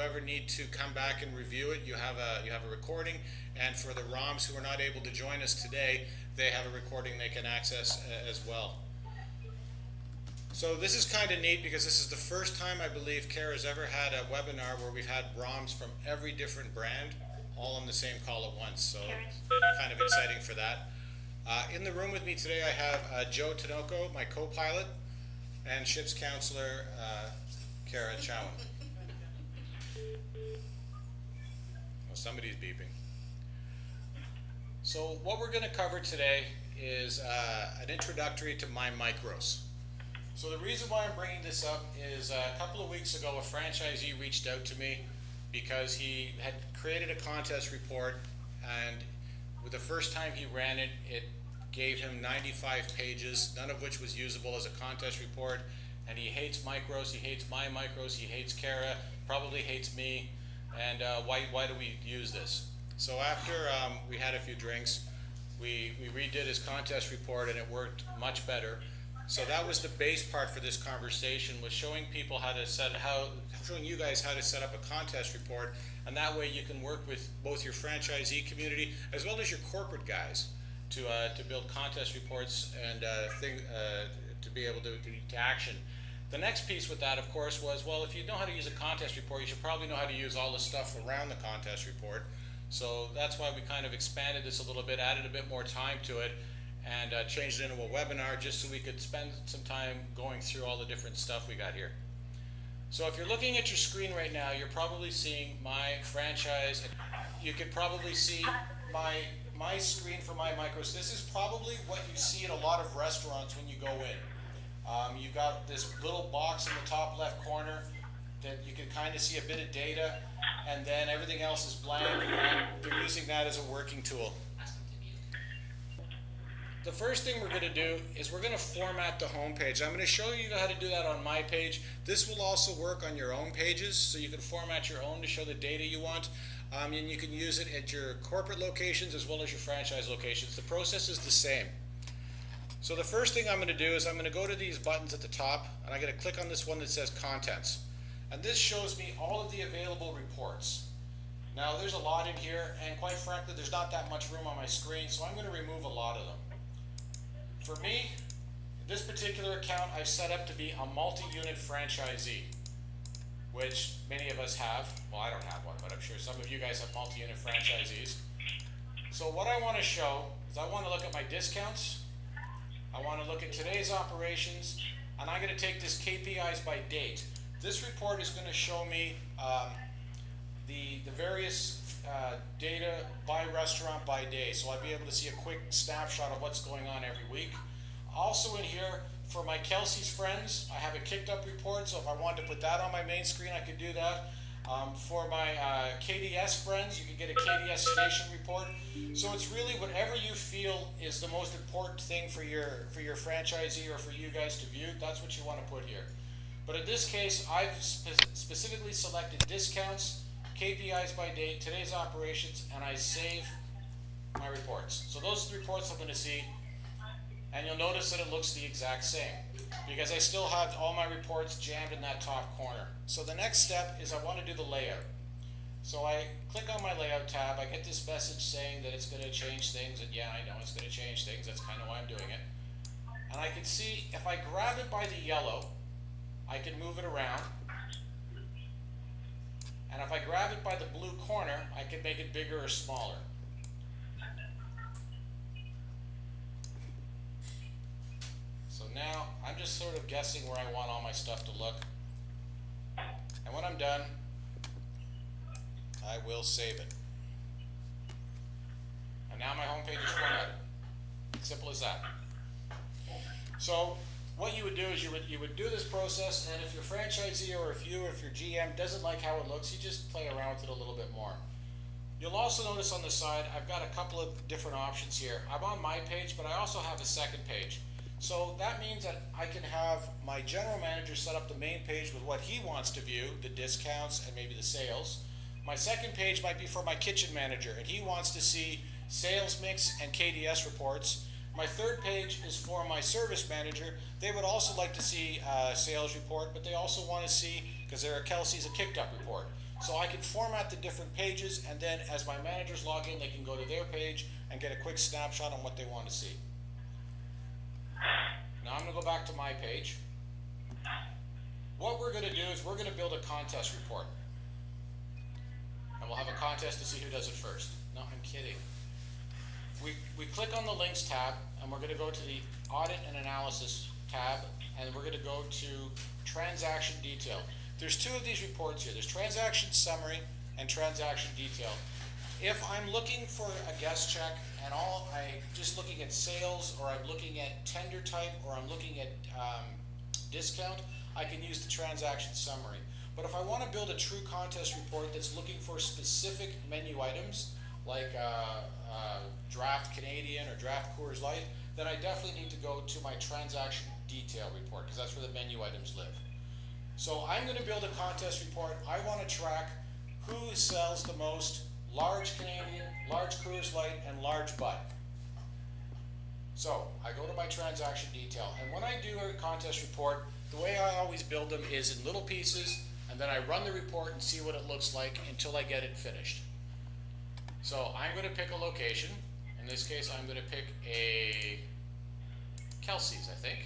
you ever need to come back and review it, you have a recording. And for the ROMs who are not able to join us today, they have a recording they can access as well. So this is kind of neat because this is the first time I believe Kara's ever had a webinar where we've had ROMs from every different brand all on the same call at once. So kind of exciting for that. In the room with me today I have Joe Tinoco, my co-pilot, and ship's counselor Kara Chowan. Oh, somebody's beeping. So what we're going to cover today is an introductory to myMicros. So the reason why I'm bringing this up is a couple of weeks ago a franchisee reached out to me because he had created a contest report, and with the first time he ran it, it gave him 95 pages, none of which was usable as a contest report, and he hates micros, he hates myMicros, he hates Kara, probably hates me, and why do we use this? So after we had a few drinks, we redid his contest report and it worked much better. So that was the base part for this conversation, was showing people showing you guys how to set up a contest report, and that way you can work with both your franchisee community as well as your corporate guys to build contest reports and to be able to action. The next piece with that, of course, was, well, if you know how to use a contest report, you should probably know how to use all the stuff around the contest report. So that's why we kind of expanded this a little bit, added a bit more time to it, and changed it into a webinar just so we could spend some time going through all the different stuff we got here. So if you're looking at your screen right now, you're probably seeing my franchise. You could probably see my screen for myMicros. This is probably what you see in a lot of restaurants when you go in. You've got this little box in the top left corner that you can kind of see a bit of data, and then everything else is blank, and they're using that as a working tool. The first thing we're going to do is we're going to format the home page. I'm going to show you how to do that on my page. This will also work on your own pages, so you can format your own to show the data you want, and you can use it at your corporate locations as well as your franchise locations. The process is the same. So the first thing I'm going to do is I'm going to go to these buttons at the top, and I'm going to click on this one that says Contents. And this shows me all of the available reports. Now there's a lot in here, and quite frankly there's not that much room on my screen, so I'm going to remove a lot of them. For me, this particular account I've set up to be a multi-unit franchisee, which many of us have. Well, I don't have one, but I'm sure some of you guys have multi-unit franchisees. So what I want to show is I want to look at my discounts, I want to look at today's operations, and I'm going to take this KPIs by date. This report is going to show me the various data by restaurant by day, so I'll be able to see a quick snapshot of what's going on every week. Also in here, for my Kelsey's friends, I have a kicked up report, so if I wanted to put that on my main screen, I could do that. For my KDS friends, you can get a KDS station report. So it's really whatever you feel is the most important thing for your franchisee or for you guys to view, that's what you want to put here. But in this case, I've specifically selected discounts, KPIs by date, today's operations, and I save my reports. So those are the reports I'm going to see, and you'll notice that it looks the exact same because I still have all my reports jammed in that top corner. So the next step is I want to do the layout. So I click on my layout tab, I get this message saying that it's going to change things, and yeah, I know it's going to change things, that's kind of why I'm doing it. And I can see if I grab it by the yellow, I can move it around. And if I grab it by the blue corner, I can make it bigger or smaller. So now I'm just sort of guessing where I want all my stuff to look. And when I'm done, I will save it. And now my home page is formatted. Simple as that. So what you would do is you would do this process, and if your franchisee or if your GM doesn't like how it looks, you just play around with it a little bit more. You'll also notice on the side I've got a couple of different options here. I'm on my page, but I also have a second page. So that means that I can have my general manager set up the main page with what he wants to view, the discounts and maybe the sales. My second page might be for my kitchen manager, and he wants to see sales mix and KDS reports. My third page is for my service manager. They would also like to see a sales report, but they also want to see, because they're a Kelsey's, a kicked up report. So I can format the different pages, and then as my managers log in, they can go to their page and get a quick snapshot on what they want to see. Now I'm going to go back to my page. What we're going to do is we're going to build a contest report. And we'll have a contest to see who does it first. No, I'm kidding. We click on the links tab, and we're going to go to the audit and analysis tab, and we're going to go to transaction detail. There's two of these reports here. There's transaction summary and transaction detail. If I'm looking for a guest check and I'm just looking at sales, or I'm looking at tender type, or I'm looking at discount, I can use the transaction summary. But if I want to build a true contest report that's looking for specific menu items, like draft Canadian or draft Coors Light, then I definitely need to go to my transaction detail report, because that's where the menu items live. So I'm going to build a contest report. I want to track who sells the most large Canadian, large Coors Light, and large Bud. So I go to my transaction detail, and when I do a contest report, the way I always build them is in little pieces, and then I run the report and see what it looks like until I get it finished. So I'm going to pick a location. In this case, I'm going to pick a Kelsey's, I think.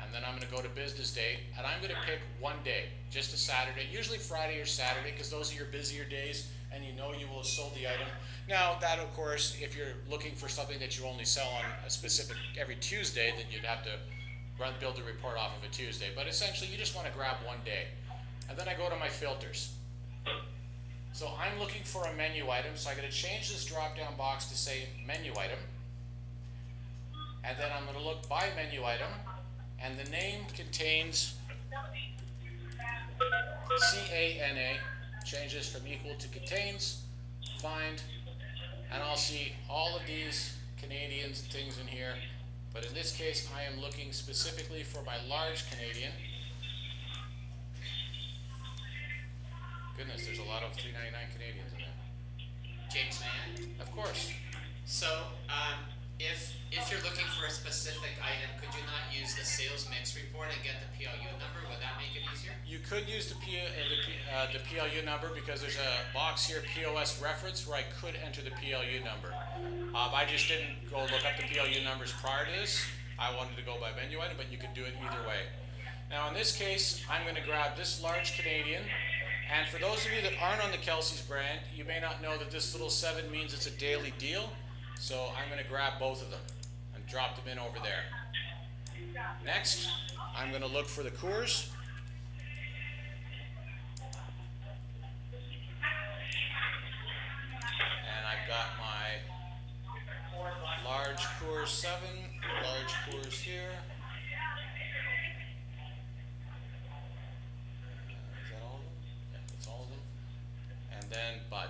And then I'm going to go to business date, and I'm going to pick one day, just a Saturday, usually Friday or Saturday, because those are your busier days, and you know you will have sold the item. Now, that, of course, if you're looking for something that you only sell on a specific every Tuesday, then you'd have to build the report off of a Tuesday. But essentially, you just want to grab one day. And then I go to my filters. So I'm looking for a menu item, so I'm going to change this drop-down box to say menu item. And then I'm going to look by menu item, and the name contains CANA, changes from equal to contains, find, and I'll see all of these Canadians and things in here. But in this case, I am looking specifically for my large Canadian. Goodness, there's a lot of $3.99 Canadians in there. James, man. Of course. So, if you're looking for a specific item, could you not use the sales mix report and get the PLU number? Would that make it easier? You could use the PLU number, because there's a box here, POS reference, where I could enter the PLU number. I just didn't go look up the PLU numbers prior to this. I wanted to go by menu item, but you could do it either way. Now in this case, I'm going to grab this large Canadian. And for those of you that aren't on the Kelsey's brand, you may not know that this little 7 means it's a daily deal. So I'm going to grab both of them and drop them in over there. Next, I'm going to look for the Coors. And I've got my large Coors 7, large Coors here. Is that all of them? Yeah, that's all of them. And then Bud.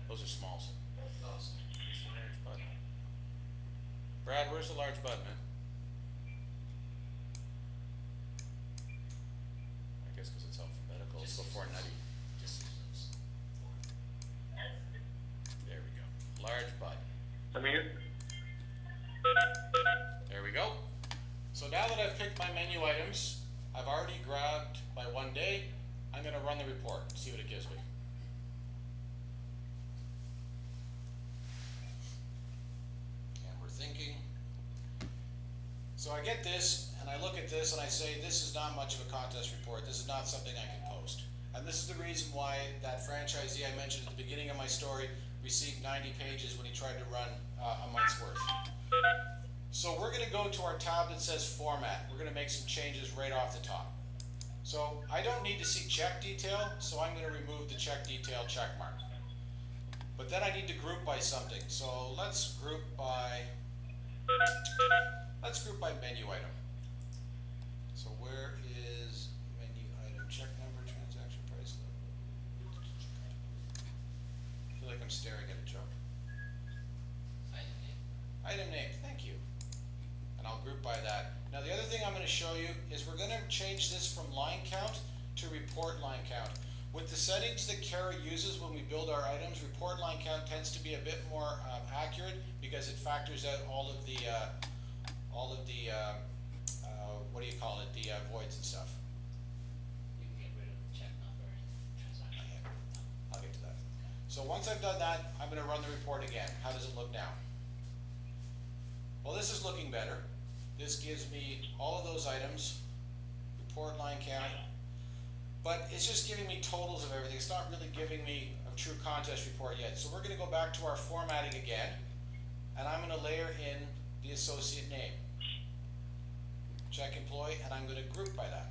Those are smalls. Brad, where's the large Bud, man? I guess because it's alphabetical. It's before Nutty. There we go. Large Bud. I'm here. There we go. So now that I've picked my menu items, I've already grabbed my one day. I'm going to run the report and see what it gives me. So I get this, and I look at this, and I say, this is not much of a contest report. This is not something I can post. And this is the reason why that franchisee I mentioned at the beginning of my story received 90 pages when he tried to run a month's worth. So we're going to go to our tab that says Format. We're going to make some changes right off the top. So I don't need to see check detail, so I'm going to remove the check detail check mark. But then I need to group by something. So let's group by menu item. So where is menu item? Check number, transaction price level. I feel like I'm staring at a joke. Item name. Item name, thank you. And I'll group by that. Now the other thing I'm going to show you is we're going to change this from line count to report line count. With the settings that Kara uses when we build our items, report line count tends to be a bit more accurate because it factors out all of the what do you call it, the voids and stuff. You can get rid of the check number and transaction. I'll get to that. So once I've done that, I'm going to run the report again. How does it look now? Well, this is looking better. This gives me all of those items, report line count, but it's just giving me totals of everything. It's not really giving me a true contest report yet. So we're going to go back to our formatting again, and I'm going to layer in the associate name. Check employee, and I'm going to group by that.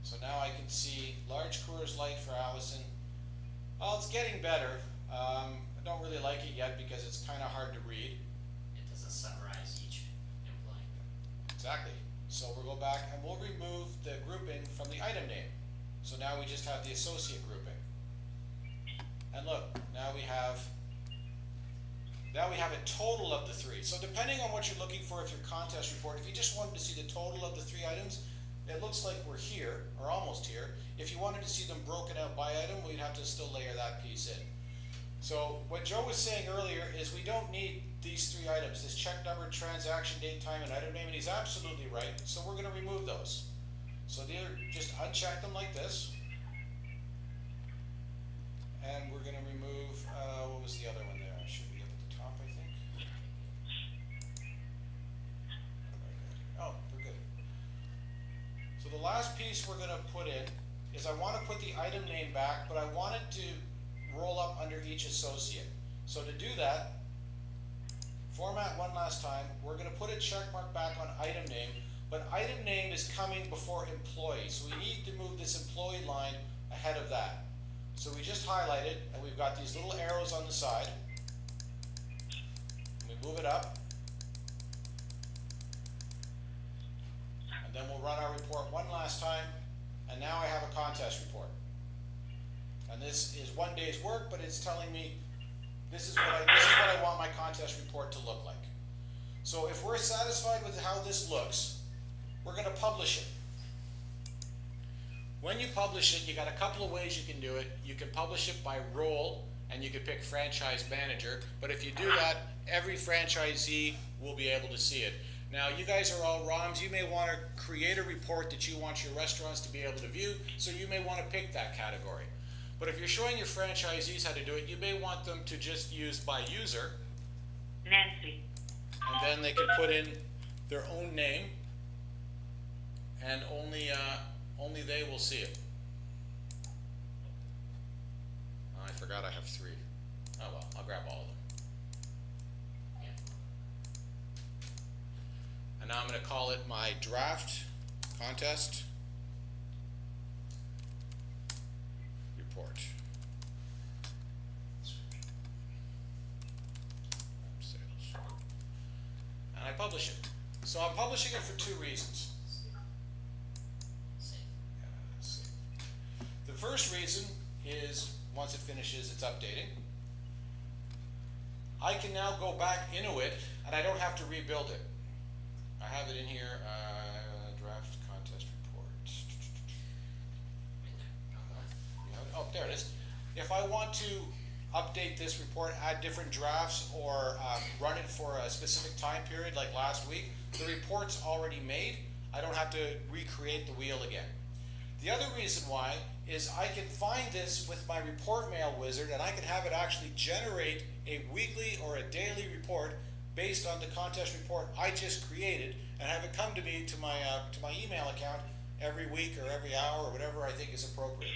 So now I can see large Coors Light for Allison. Well, it's getting better. I don't really like it yet because it's kind of hard to read. It doesn't summarize each employee. Exactly. So we'll go back and we'll remove the grouping from the item name. So now we just have the associate grouping. And look, now we have a total of the three. So depending on what you're looking for, if your contest report, if you just wanted to see the total of the three items, it looks like we're here, or almost here. If you wanted to see them broken out by item, we'd have to still layer that piece in. So what Joe was saying earlier is we don't need these three items, this check number, transaction date, time, and item name, and he's absolutely right. So we're going to remove those. So just uncheck them like this. And we're going to remove, what was the other one there? It should be up at the top, I think. Oh, we're good. So the last piece we're going to put in is I want to put the item name back, but I want it to roll up under each associate. So to do that, format one last time, we're going to put a check mark back on item name, but item name is coming before employee. So we need to move this employee line ahead of that. So we just highlight it, and we've got these little arrows on the side. And we move it up. And then we'll run our report one last time, and now I have a contest report. And this is 1 day's work, but it's telling me this is what I want my contest report to look like. So if we're satisfied with how this looks, we're going to publish it. When you publish it, you got a couple of ways you can do it. You can publish it by role, and you can pick franchise manager. But if you do that, every franchisee will be able to see it. Now, you guys are all ROMs. You may want to create a report that you want your restaurants to be able to view, so you may want to pick that category. But if you're showing your franchisees how to do it, you may want them to just use by user. Nancy. And then they can put in their own name, and only they will see it. Oh, I forgot I have 3. Oh well, I'll grab all of them. Yeah. And now I'm going to call it my draft contest report. Sales. And I publish it. So I'm publishing it for 2 reasons. Save. Save. The first reason is once it finishes, it's updating. I can now go back into it, and I don't have to rebuild it. I have it in here, draft contest report. You have it? Oh, there it is. If I want to update this report, add different drafts, or run it for a specific time period like last week, the report's already made. I don't have to recreate the wheel again. The other reason why is I can find this with my report mail wizard, and I can have it actually generate a weekly or a daily report based on the contest report I just created, and have it come to me to my email account every week or every hour or whatever I think is appropriate.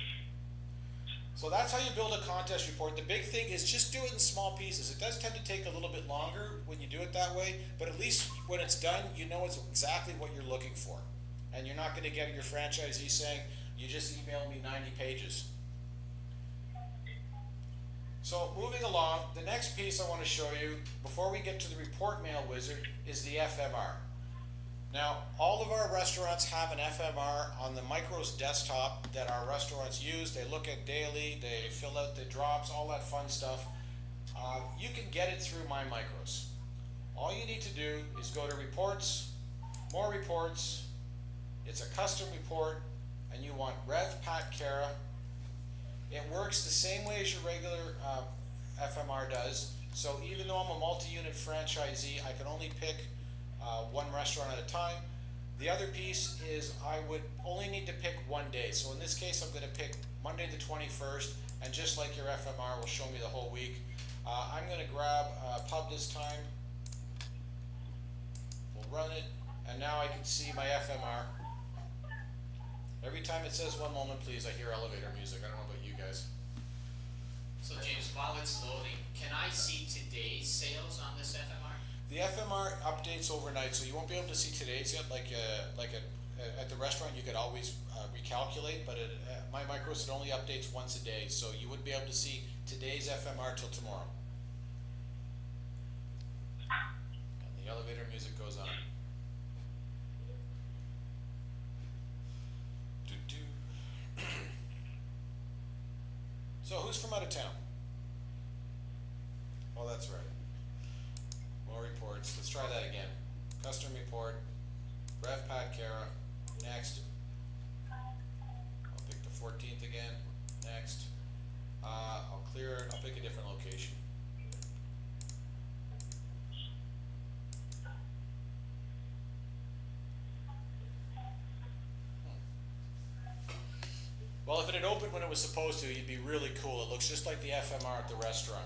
So that's how you build a contest report. The big thing is just do it in small pieces. It does tend to take a little bit longer when you do it that way, but at least when it's done, you know it's exactly what you're looking for. And you're not going to get your franchisee saying, you just emailed me 90 pages. So moving along, the next piece I want to show you, before we get to the report mail wizard, is the FMR. Now, all of our restaurants have an FMR on the myMicros desktop that our restaurants use. They look at daily, they fill out the drops, all that fun stuff. You can get it through myMicros. All you need to do is go to Reports, More Reports, It's a custom report, and you want Rev Pat Cara. It works the same way as your regular FMR does. So even though I'm a multi-unit franchisee, I can only pick one restaurant at a time. The other piece is I would only need to pick one day. So in this case, I'm going to pick Monday the 21st, and just like your FMR will show me the whole week. I'm going to grab pub this time. We'll run it, and now I can see my FMR. Every time it says 1 moment please, I hear elevator music. I don't know about you guys. So James, while it's loading, can I see today's sales on this FMR? The FMR updates overnight, so you won't be able to see today's yet. At the restaurant, you could always recalculate, but at myMicros, it only updates once a day, so you wouldn't be able to see today's FMR till tomorrow. And the elevator music goes on. Doo-doo. So who's from out of town? Oh, that's right. More reports. Let's try that again. Custom report. Rev Pat Cara. Next. I'll pick the 14th again. Next. I'll clear it. I'll pick a different location. Well, if it had opened when it was supposed to, you'd be really cool. It looks just like the FMR at the restaurant.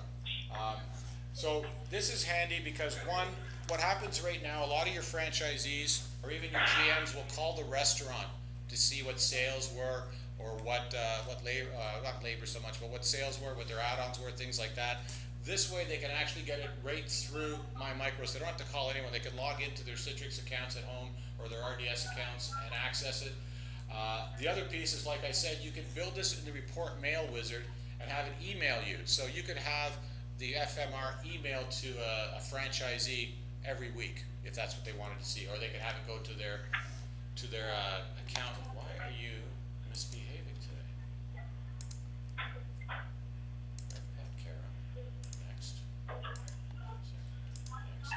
So this is handy because one, what happens right now, a lot of your franchisees or even your GMs will call the restaurant to see what sales were or what labor, not labor so much, but what sales were, what their add-ons were, things like that. This way they can actually get it right through myMicros. They don't have to call anyone. They can log into their Citrix accounts at home or their RDS accounts and access it. The other piece is, like I said, you can build this in the report mail wizard and have it email you. So you could have the FMR email to a franchisee every week if that's what they wanted to see, or they could have it go to their account. Why are you misbehaving today? Pat Cara. Next. Next.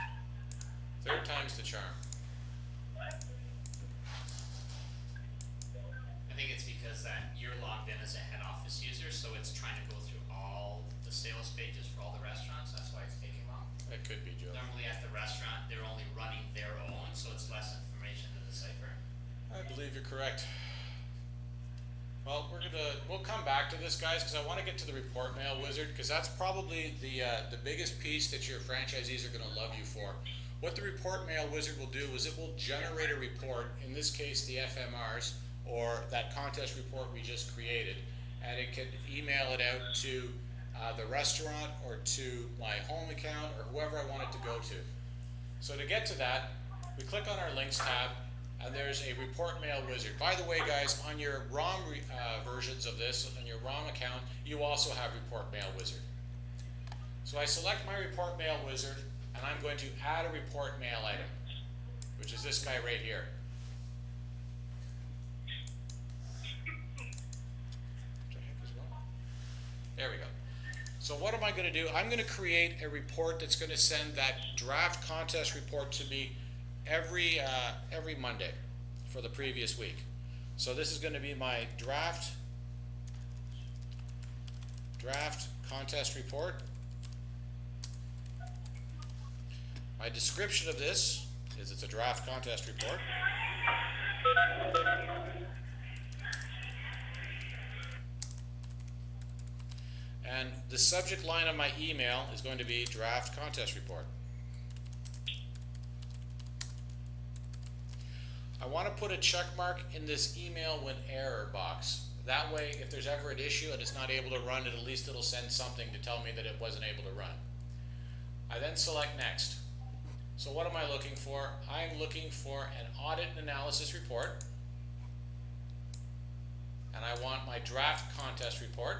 Third time's the charm. I think it's because that you're logged in as a head office user, so it's trying to go through all the sales pages for all the restaurants. That's why it's taking long. It could be, Joe. Normally at the restaurant, they're only running their own, so it's less information to decipher. I believe you're correct. Well, we'll come back to this, guys, because I want to get to the report mail wizard, because that's probably the biggest piece that your franchisees are going to love you for. What the report mail wizard will do is it will generate a report, in this case the FMRs, or that contest report we just created, and it can email it out to the restaurant or to my home account or whoever I want it to go to. So to get to that, we click on our links tab, and there's a report mail wizard. By the way, guys, on your ROM versions of this, on your ROM account, you also have report mail wizard. So I select my report mail wizard, and I'm going to add a report mail item, which is this guy right here. What the heck is wrong? There we go. So what am I going to do? I'm going to create a report that's going to send that draft contest report to me every Monday for the previous week. So this is going to be my draft contest report. My description of this is it's a draft contest report. And the subject line of my email is going to be draft contest report. I want to put a check mark in this email when error box. That way, if there's ever an issue and it's not able to run, at least it'll send something to tell me that it wasn't able to run. I then select next. So what am I looking for? I'm looking for an audit and analysis report. And I want my draft contest report.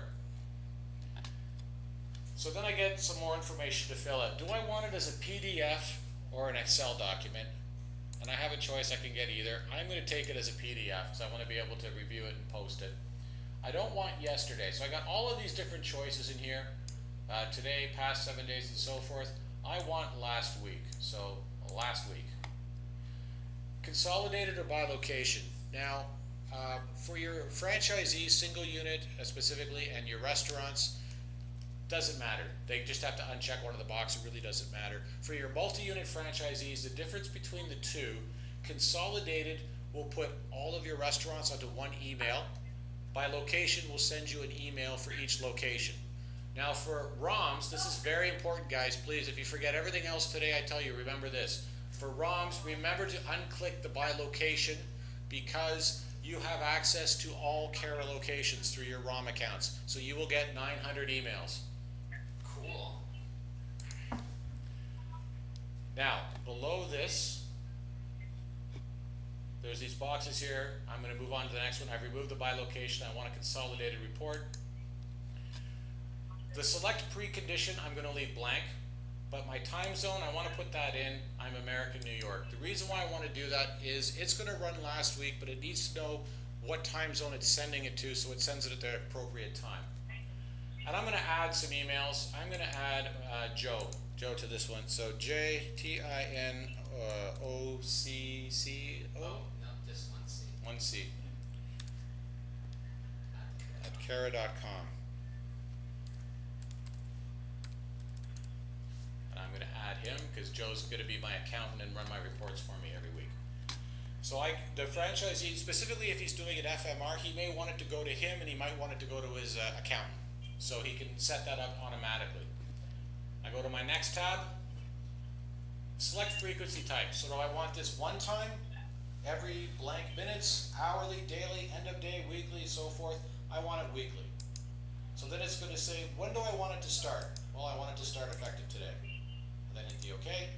So then I get some more information to fill out. Do I want it as a PDF or an Excel document? And I have a choice, I can get either. I'm going to take it as a PDF because I want to be able to review it and post it. I don't want yesterday. So I got all of these different choices in here. Today, past 7 days, and so forth. I want last week. So last week. Consolidated or by location. Now, for your franchisees, single unit specifically, and your restaurants, doesn't matter. They just have to uncheck one of the boxes. It really doesn't matter. For your multi-unit franchisees, the difference between the two, consolidated will put all of your restaurants onto one email. By location, we'll send you an email for each location. Now for ROMs, this is very important, guys. Please, if you forget everything else today, I tell you, remember this. For ROMs, remember to unclick the by location, because you have access to all Cara locations through your ROM accounts. So you will get 900 emails. Cool. Now, below this, there's these boxes here. I'm going to move on to the next one. I've removed the by location. I want a consolidated report. The select precondition, I'm going to leave blank. But my time zone, I want to put that in. I'm American, New York. The reason why I want to do that is it's going to run last week, but it needs to know what time zone it's sending it to, so it sends it at the appropriate time. And I'm going to add some emails. I'm going to add Joe to this one. So JTINOCCO. Oh, no, just one C. One C. At Cara.com. And I'm going to add him because Joe's going to be my accountant and run my reports for me every week. So the franchisee, specifically if he's doing an FMR, he may want it to go to him and he might want it to go to his accountant. So he can set that up automatically. I go to my next tab, select frequency type. So do I want this one time, every blank minutes, hourly, daily, end of day, weekly, so forth? I want it weekly. So then it's going to say, when do I want it to start? Well, I want it to start effective today. And then hit the OK.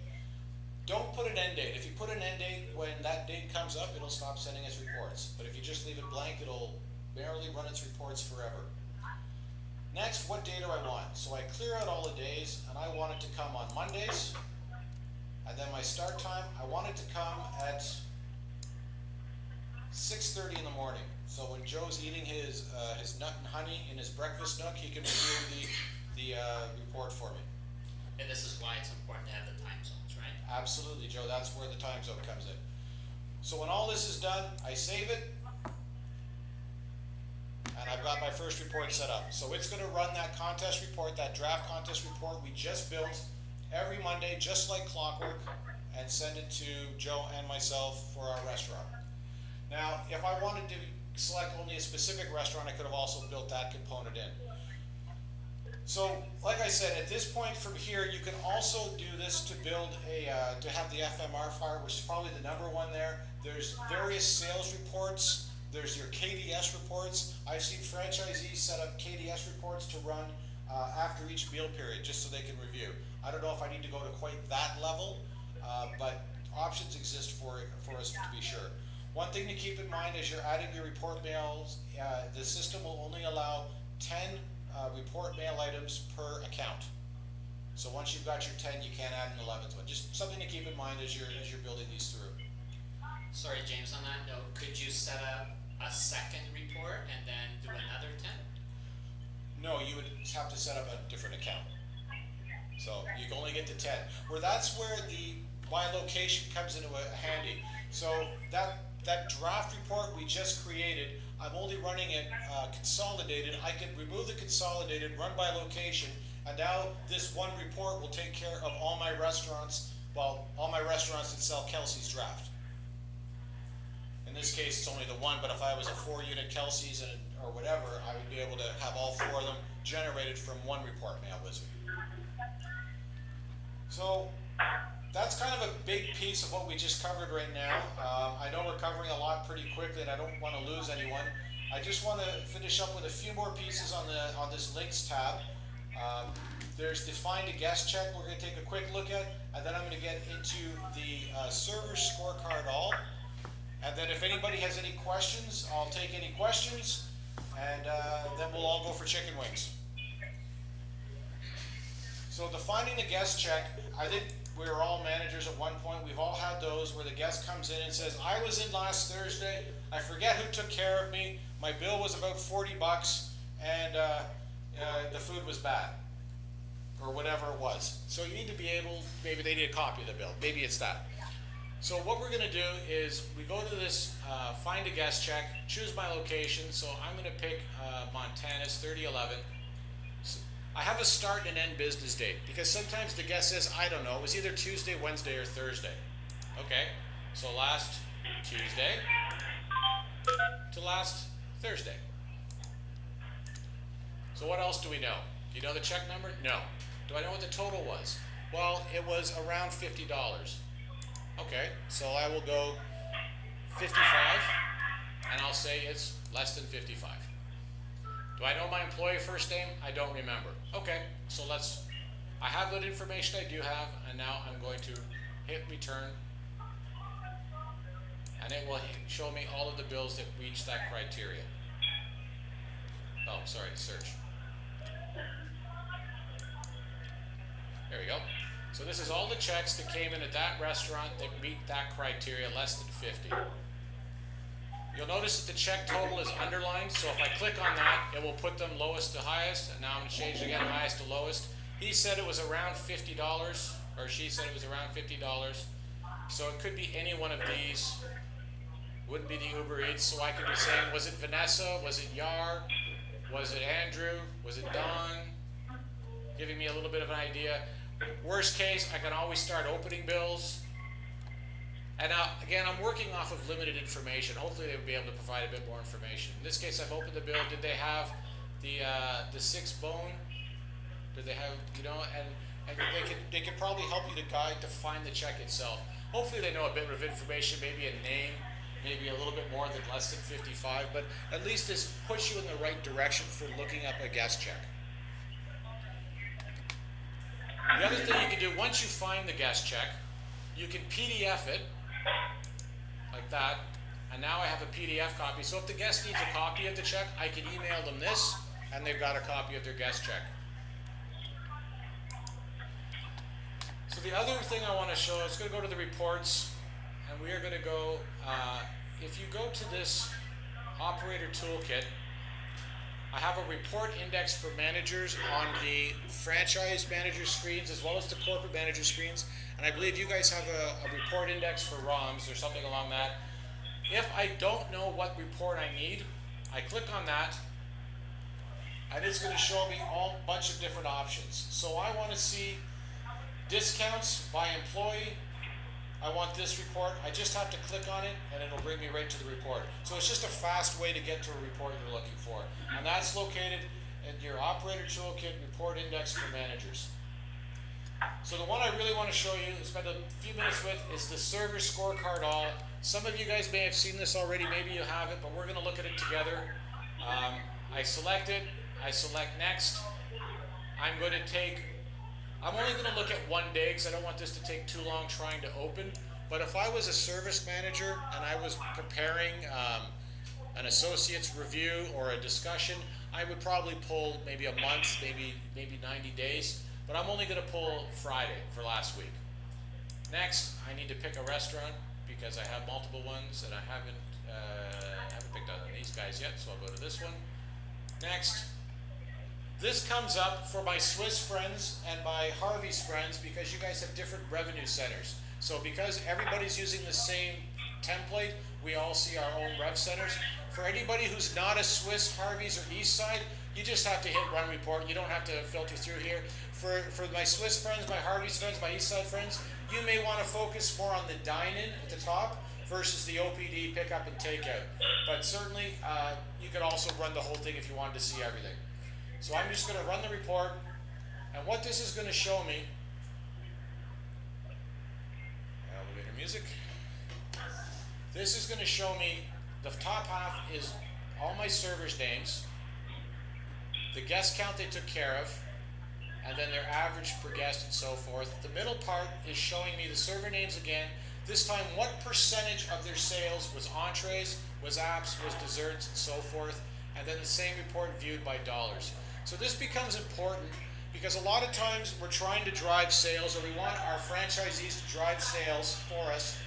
Don't put an end date. If you put an end date, when that date comes up, it'll stop sending us reports. But if you just leave it blank, it'll barely run its reports forever. Next, what day do I want? So I clear out all the days, and I want it to come on Mondays. And then my start time, I want it to come at 6:30 in the morning. So when Joe's eating his nut and honey in his breakfast nook, he can review the report for me. And this is why it's important to have the time zones, right? Absolutely, Joe. That's where the time zone comes in. So when all this is done, I save it. And I've got my first report set up. So it's going to run that contest report, that draft contest report we just built every Monday, just like clockwork, and send it to Joe and myself for our restaurant. Now, if I wanted to select only a specific restaurant, I could have also built that component in. So, like I said, at this point from here, you can also do this to build to have the FMR file, which is probably the number one there. There's various sales reports. There's your KDS reports. I've seen franchisees set up KDS reports to run after each meal period, just so they can review. I don't know if I need to go to quite that level, but options exist for us to be sure. One thing to keep in mind as you're adding your report mails, the system will only allow 10 report mail items per account. So once you've got your 10, you can't add an 11th one. Just something to keep in mind as you're building these through. Sorry, James, on that note, could you set up a second report and then do another 10? No, you would have to set up a different account. So you can only get to 10. That's where the by location comes into handy. So that draft report we just created, I'm only running it consolidated. I can remove the consolidated, run by location, and now this one report will take care of all my restaurants, well, all my restaurants that sell Kelsey's draft. In this case, it's only the one, but if I was a 4-unit Kelsey's or whatever, I would be able to have all 4 of them generated from one report mail wizard. So that's kind of a big piece of what we just covered right now. I know we're covering a lot pretty quickly, and I don't want to lose anyone. I just want to finish up with a few more pieces on this links tab. There's define a guest check we're going to take a quick look at, and then I'm going to get into the server scorecard all. And then if anybody has any questions, I'll take any questions, and then we'll all go for chicken wings. So defining the guest check, I think we were all managers at one point. We've all had those where the guest comes in and says, I was in last Thursday, I forget who took care of me, my bill was about $40, and the food was bad, or whatever it was. So you need to be able, maybe they need a copy of the bill, maybe it's that. So what we're going to do is we go to this find a guest check, choose my location. So I'm going to pick Montana's 3011. So I have a start and end business date because sometimes the guest says, I don't know, it was either Tuesday, Wednesday, or Thursday. Okay, so last Tuesday to last Thursday. So what else do we know? Do you know the check number? No. Do I know what the total was? Well, it was around $50. Okay, so I will go 55, and I'll say it's less than 55. Do I know my employee first name? I don't remember. Okay, so I have that information I do have, and now I'm going to hit return, and it will show me all of the bills that reach that criteria. Oh, sorry, search. There we go. So this is all the checks that came in at that restaurant that meet that criteria, less than 50. You'll notice that the check total is underlined, so if I click on that, it will put them lowest to highest, and now I'm going to change it again, highest to lowest. He said it was around $50, or she said it was around $50. So it could be any one of these. Wouldn't be the Uber Eats, so I could be saying, was it Vanessa? Was it Yar? Was it Andrew? Was it Don? Giving me a little bit of an idea. Worst case, I can always start opening bills. And now, again, I'm working off of limited information. Hopefully they'll be able to provide a bit more information. In this case, I've opened the bill. Did they have the 6 bone? Did they have, and they could probably help you to guide to find the check itself. Hopefully they know a bit of information, maybe a name, maybe a little bit more than less than 55, but at least this puts you in the right direction for looking up a guest check. The other thing you can do, once you find the guest check, you can PDF it, like that, and now I have a PDF copy. So if the guest needs a copy of the check, I can email them this, and they've got a copy of their guest check. So the other thing I want to show, it's going to go to the reports, and we are going to go, if you go to this operator toolkit, I have a report index for managers on the franchise manager screens as well as the corporate manager screens. And I believe you guys have a report index for ROMs or something along that. If I don't know what report I need, I click on that, and it's going to show me a bunch of different options. So I want to see discounts by employee. I want this report. I just have to click on it, and it'll bring me right to the report. So it's just a fast way to get to a report you're looking for. And that's located in your operator toolkit report index for managers. So the one I really want to show you, spend a few minutes with, is the server scorecard all. Some of you guys may have seen this already, maybe you haven't, but we're going to look at it together. I select it, I select next. I'm only going to look at one day because I don't want this to take too long trying to open. But if I was a service manager and I was preparing an associate's review or a discussion, I would probably pull maybe a month, maybe 90 days. But I'm only going to pull Friday for last week. Next, I need to pick a restaurant because I have multiple ones and I haven't picked out these guys yet, so I'll go to this one. Next. This comes up for my Swiss friends and my Harvey's friends because you guys have different revenue centers. So because everybody's using the same template, we all see our own rev centers. For anybody who's not a Swiss, Harvey's, or East Side, you just have to hit run report. You don't have to filter through here. For my Swiss friends, my Harvey's friends, my East Side friends, you may want to focus more on the dine-in at the top versus the OPD pickup and takeout. But certainly, you could also run the whole thing if you wanted to see everything. So I'm just going to run the report, and what this is going to show me, elevator music, this is going to show me, the top half is all my servers' names, the guest count they took care of, and then their average per guest and so forth. The middle part is showing me the server names again, this time what percentage of their sales was entrees, was apps, was desserts, and so forth, and then the same report viewed by dollars. So this becomes important because a lot of times we're trying to drive sales, or we want our franchisees to drive sales for us,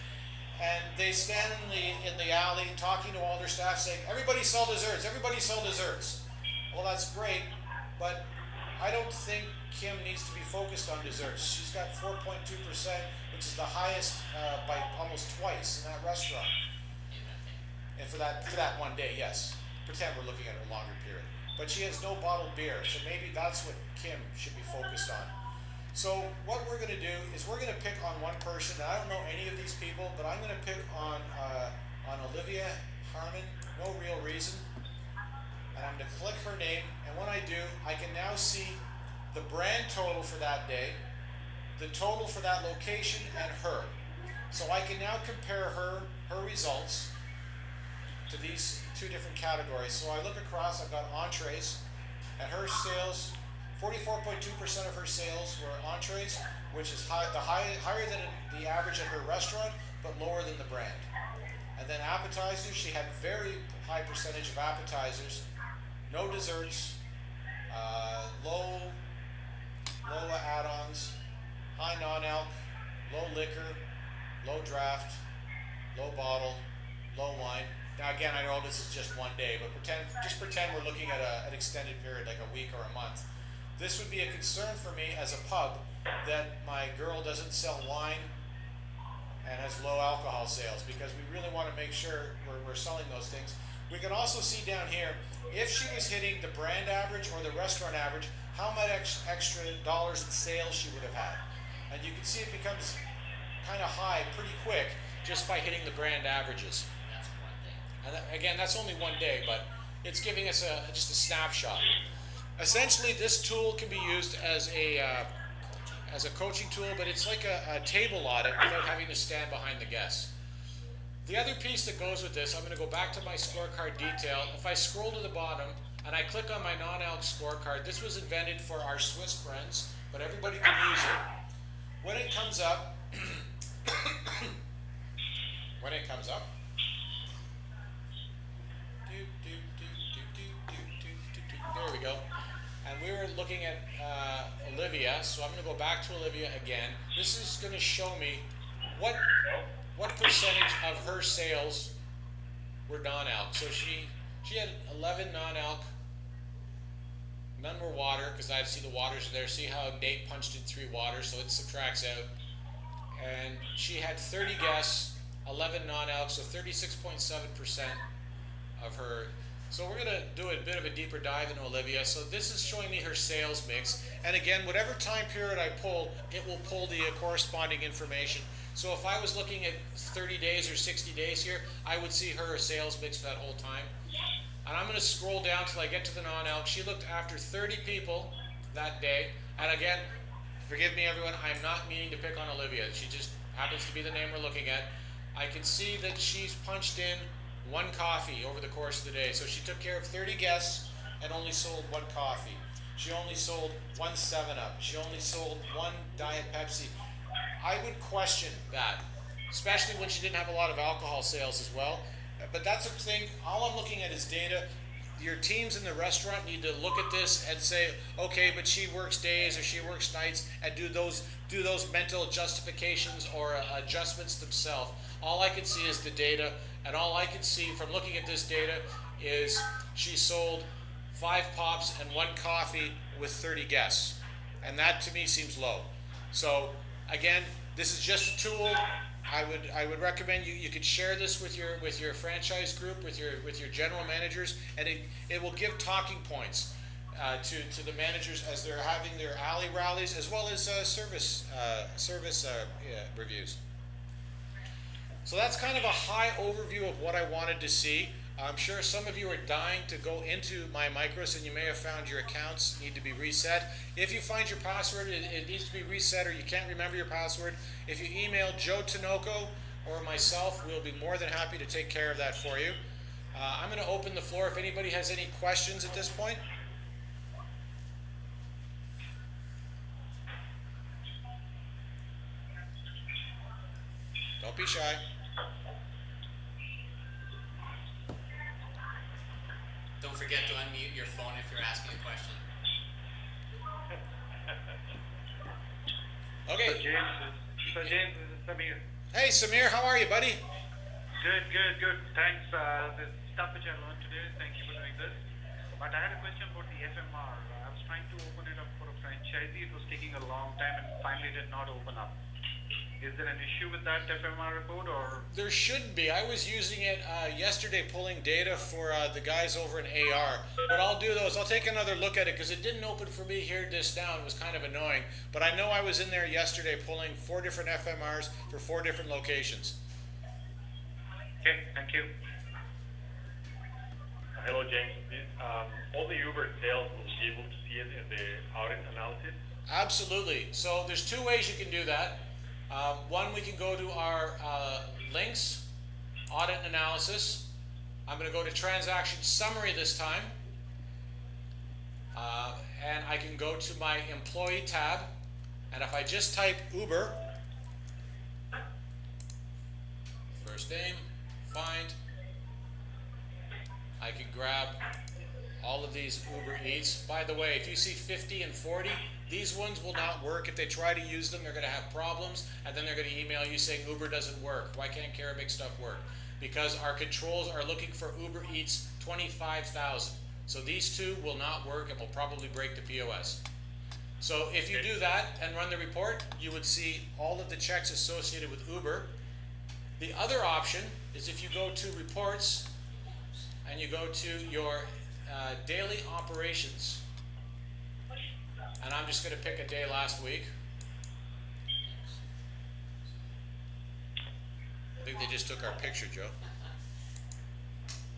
and they stand in the alley talking to all their staff saying, everybody sell desserts, everybody sell desserts. Well, that's great, but I don't think Kim needs to be focused on desserts. She's got 4.2%, which is the highest by almost twice in that restaurant. In that thing. And for that one day, yes. Pretend we're looking at a longer period. But she has no bottled beer, so maybe that's what Kim should be focused on. So what we're going to do is we're going to pick on one person. I don't know any of these people, but I'm going to pick on Olivia Harmon, no real reason. And I'm going to click her name, and when I do, I can now see the brand total for that day, the total for that location, and her. So I can now compare her results to these two different categories. So I look across, I've got entrees, and her sales, 44.2% of her sales were entrees, which is higher than the average at her restaurant, but lower than the brand. And then appetizers, she had very high percentage of appetizers, no desserts, low add-ons, high non-alc, low liquor, low draft, low bottle, low wine. Now again, I know this is just one day, but just pretend we're looking at an extended period, like a week or a month. This would be a concern for me as a pub that my girl doesn't sell wine and has low alcohol sales, because we really want to make sure we're selling those things. We can also see down here, if she was hitting the brand average or the restaurant average, how much extra dollars in sales she would have had. And you can see it becomes kind of high pretty quick just by hitting the brand averages. That's one thing. And again, that's only one day, but it's giving us just a snapshot. Essentially, this tool can be used as a coaching tool, but it's like a table audit without having to stand behind the guests. The other piece that goes with this, I'm going to go back to my scorecard detail. If I scroll to the bottom and I click on my non-alc scorecard, this was invented for our Swiss friends, but everybody can use it. When it comes up, there we go. And we were looking at Olivia, so I'm going to go back to Olivia again. This is going to show me what percentage of her sales were non-alc. So she had 11 non-alc, none were water, because I see the waters are there. See how Nate punched in 3 waters, so it subtracts out. And she had 30 guests, 11 non-alc, so 36.7% of her. So we're going to do a bit of a deeper dive into Olivia. So this is showing me her sales mix. And again, whatever time period I pull, it will pull the corresponding information. So if I was looking at 30 days or 60 days here, I would see her sales mix for that whole time. And I'm going to scroll down till I get to the non-alc. She looked after 30 people that day. And again, forgive me everyone, I'm not meaning to pick on Olivia. She just happens to be the name we're looking at. I can see that she's punched in 1 coffee over the course of the day. So she took care of 30 guests and only sold 1 coffee. She only sold 1 7-Up. She only sold 1 Diet Pepsi. I would question that, especially when she didn't have a lot of alcohol sales as well. But that's the thing, all I'm looking at is data. Your teams in the restaurant need to look at this and say, okay, but she works days or she works nights, and do those mental justifications or adjustments themselves. All I can see is the data, and all I can see from looking at this data is she sold 5 pops and 1 coffee with 30 guests, and that to me seems low. So again, this is just a tool. I would recommend you could share this with your franchise group, with your general managers, and it will give talking points to the managers as they're having their alley rallies, as well as service reviews. So that's kind of a high overview of what I wanted to see. I'm sure some of you are dying to go into myMicros, and you may have found your accounts need to be reset. If you find your password, it needs to be reset, or you can't remember your password, if you email Joe Tinoco or myself, we'll be more than happy to take care of that for you. I'm going to open the floor if anybody has any questions at this point. Don't be shy. Don't forget to unmute your phone if you're asking a question. So James, this is Samir. Hey Samir, how are you, buddy? Good. Thanks. The stuff which I learned today, thank you for doing this. but I had a question about the FMR. I was trying to open it up for a franchisee. It was taking a long time and finally did not open up. Is there an issue with that FMR report or? There should be. I was using it yesterday, pulling data for the guys over in AR. What I'll do though is I'll take another look at it because it didn't open for me here this down. It was kind of annoying. But I know I was in there yesterday pulling 4 different FMRs for 4 different locations. Okay, thank you. Hello, James. All the Uber sales will be able to see it in the audit analysis. Absolutely. So there's 2 ways you can do that. One, we can go to our links, audit and analysis. I'm going to go to transaction summary this time. And I can go to my employee tab. And if I just type Uber, first name, find, I can grab all of these Uber Eats. By the way, if you see 50 and 40, these ones will not work. If they try to use them, they're going to have problems, and then they're going to email you saying Uber doesn't work. Why can't Caribbean stuff work? Because our controls are looking for Uber Eats 25,000. So these 2 will not work and will probably break the POS. So if you do that and run the report, you would see all of the checks associated with Uber. The other option is if you go to reports and you go to your daily operations. And I'm just going to pick a day last week. I think they just took our picture, Joe.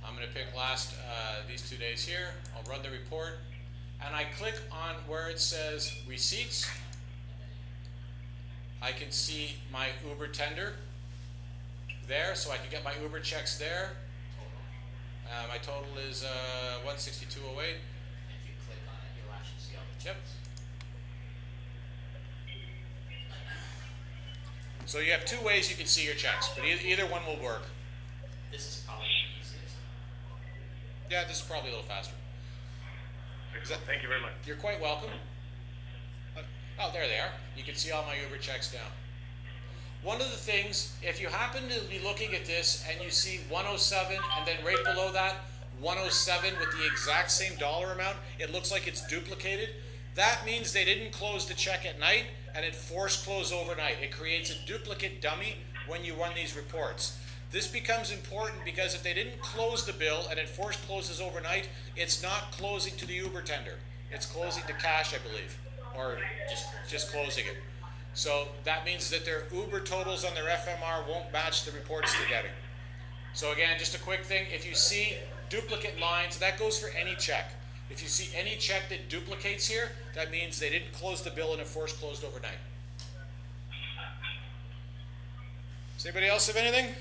I'm going to pick these 2 days here. I'll run the report. And I click on where it says receipts. I can see my Uber tender there, so I can get my Uber checks there. My total is 162.08. If you click on it, you'll actually see all the Yep. checks. So you have 2 ways you can see your checks, but either one will work. This is probably the easiest. Yeah, this is probably a little faster. Thank you very much. You're quite welcome. Oh, there they are. You can see all my Uber checks down. One of the things, if you happen to be looking at this and you see 107 and then right below that 107 with the exact same dollar amount, it looks like it's duplicated. That means they didn't close the check at night and it forced close overnight. It creates a duplicate dummy when you run these reports. This becomes important because if they didn't close the bill and it forced closes overnight, it's not closing to the Uber tender. It's closing to cash, I believe, or just closing it. So that means that their Uber totals on their FMR won't match the reports they're getting. So again, just a quick thing, if you see duplicate lines, that goes for any check. If you see any check that duplicates here, that means they didn't close the bill and it forced closed overnight. Does anybody else have anything?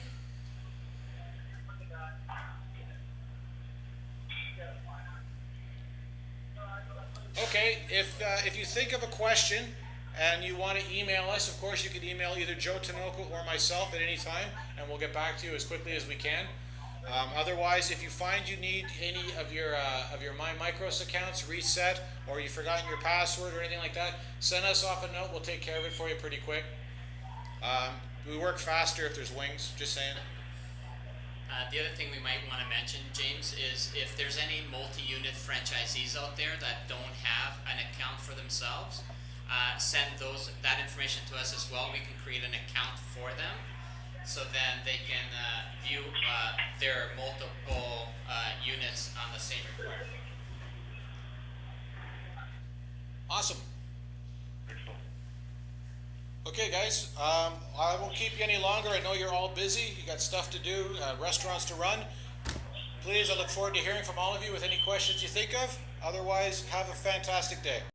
Okay, if you think of a question and you want to email us, of course you can email either Joe Tinoco or myself at any time, and we'll get back to you as quickly as we can. Otherwise, if you find you need any of your myMicros accounts reset, or you've forgotten your password or anything like that, send us off a note. We'll take care of it for you pretty quick. We work faster if there's wings, just saying. The other thing we might want to mention, James, is if there's any multi-unit franchisees out there that don't have an account for themselves, send that information to us as well. We can create an account for them, so then they can view their multiple units on the same report. Awesome. Okay, guys, I won't keep you any longer. I know you're all busy. You got stuff to do, restaurants to run. Please, I look forward to hearing from all of you with any questions you think of. Otherwise, have a fantastic day.